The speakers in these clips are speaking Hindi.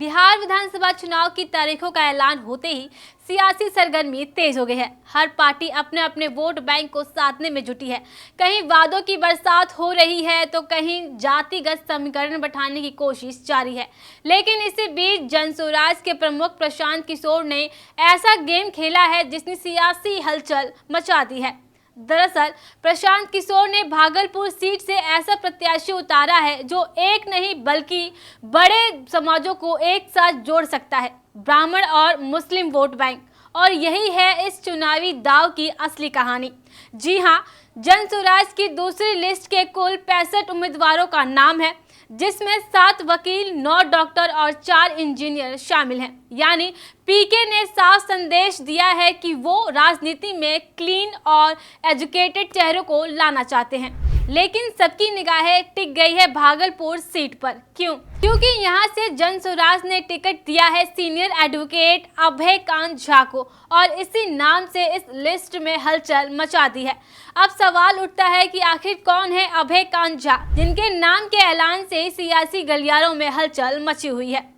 बिहार विधानसभा चुनाव की तारीखों का ऐलान होते ही सियासी सरगर्मी तेज हो गई है। हर पार्टी अपने अपने वोट बैंक को साधने में जुटी है। कहीं वादों की बरसात हो रही है तो कहीं जातिगत समीकरण बैठाने की कोशिश जारी है। लेकिन इसी बीच जनसुराज के प्रमुख प्रशांत किशोर ने ऐसा गेम खेला है जिसने सियासी हलचल मचा दी है। दरअसल प्रशांत किशोर ने भागलपुर सीट से ऐसा प्रत्याशी उतारा है जो एक नहीं बल्कि बड़े समाजों को एक साथ जोड़ सकता है, ब्राह्मण और मुस्लिम वोट बैंक। और यही है इस चुनावी दाव की असली कहानी। जी हां, जनसुराज की दूसरी लिस्ट के कुल 65 उम्मीदवारों का नाम है, जिसमें 7 वकील, 9 डॉक्टर और 4 इंजीनियर शामिल हैं। यानी पीके ने साफ संदेश दिया है कि वो राजनीति में क्लीन और एजुकेटेड चेहरों को लाना चाहते हैं। लेकिन सबकी निगाहें टिक गई है भागलपुर सीट पर। क्योंकि यहां से जनसुराज ने टिकट दिया है सीनियर एडवोकेट अभय कांत झा को और इसी नाम से इस लिस्ट में हलचल मचा दी है। अब सवाल उठता है कि आखिर कौन है अभय कांत झा, जिनके नाम के ऐलान से सियासी गलियारों में हलचल मची हुई है।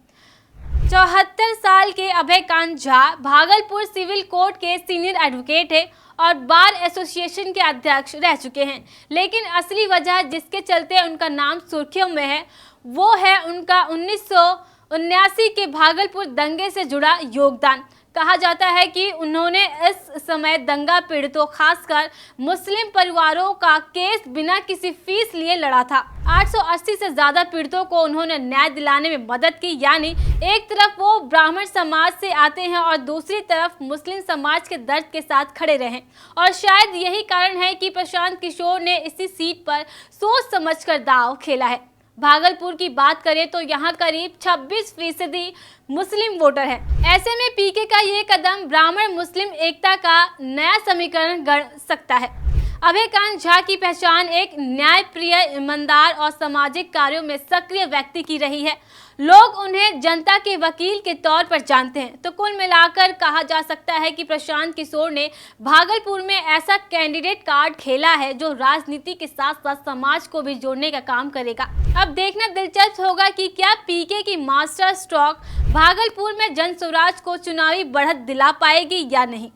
74 साल के अभय कांत झा भागलपुर सिविल कोर्ट के सीनियर एडवोकेट है और बार एसोसिएशन के अध्यक्ष रह चुके हैं। लेकिन असली वजह जिसके चलते उनका नाम सुर्खियों में है वो है उनका 1979 के भागलपुर दंगे से जुड़ा योगदान। कहा जाता है कि उन्होंने इस समय दंगा पीड़ितों, खासकर मुस्लिम परिवारों का केस बिना किसी फीस लिए लड़ा था। 880 से ज्यादा पीड़ितों को उन्होंने न्याय दिलाने में मदद की। यानी एक तरफ वो ब्राह्मण समाज से आते हैं और दूसरी तरफ मुस्लिम समाज के दर्द के साथ खड़े रहे। और शायद यही कारण है कि प्रशांत किशोर ने इसी सीट पर सोच समझकर दांव खेला है। भागलपुर की बात करें तो यहाँ करीब 26% मुस्लिम वोटर हैं। ऐसे में पीके का ये कदम ब्राह्मण मुस्लिम एकता का नया समीकरण गढ़ सकता है। अभय कांत झा की पहचान एक न्यायप्रिय, ईमानदार और सामाजिक कार्यों में सक्रिय व्यक्ति की रही है। लोग उन्हें जनता के वकील के तौर पर जानते हैं। तो कुल मिलाकर कहा जा सकता है कि प्रशांत किशोर ने भागलपुर में ऐसा कैंडिडेट कार्ड खेला है जो राजनीति के साथ साथ समाज को भी जोड़ने का काम करेगा। अब देखना दिलचस्प होगा कि क्या पीके की मास्टर स्ट्रोक भागलपुर में जनसुराज को चुनावी बढ़त दिला पाएगी या नहीं।